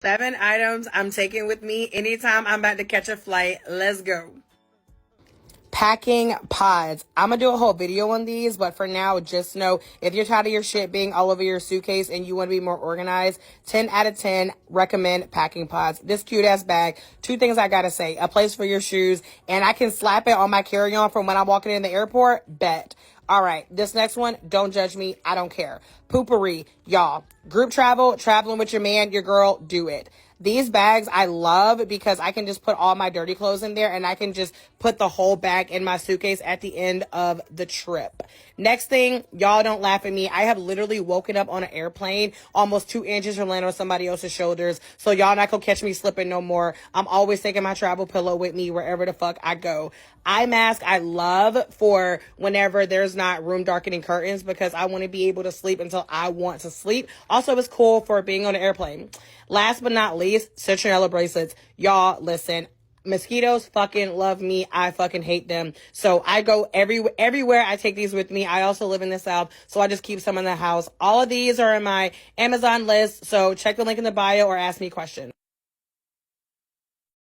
7 items I'm taking with me anytime I'm about to catch a flight. Let's go. Packing pods. I'm gonna do a whole video on these, but for now, just know if you're tired of your shit being all over your suitcase and you want to be more organized, 10 out of 10 recommend packing pods. This cute ass bag, two things I gotta say: a place for your shoes, and I can slap it on my carry-on from when I'm walking in the airport. Bet. All right, this next one, don't judge me. I don't care. Poopery, y'all. Group travel, traveling with your man, your girl, do it. These bags I love because I can just put all my dirty clothes in there and I can just put the whole bag in my suitcase at the end of the trip. Next thing, y'all don't laugh at me. I have literally woken up on an airplane almost 2 inches from landing on somebody else's shoulders. So y'all not gonna catch me slipping no more. I'm always taking my travel pillow with me wherever the fuck I go. Eye mask I love for whenever there's not room darkening curtains because I want to be able to sleep until I want to sleep. Also, it's cool for being on an airplane. Last but not least, citronella bracelets. Y'all, listen. Mosquitoes fucking love me. I fucking hate them. So I go everywhere. I take these with me. I also live in the South, so I just keep some in the house. All of these are in my Amazon list. So check the link in the bio or ask me questions.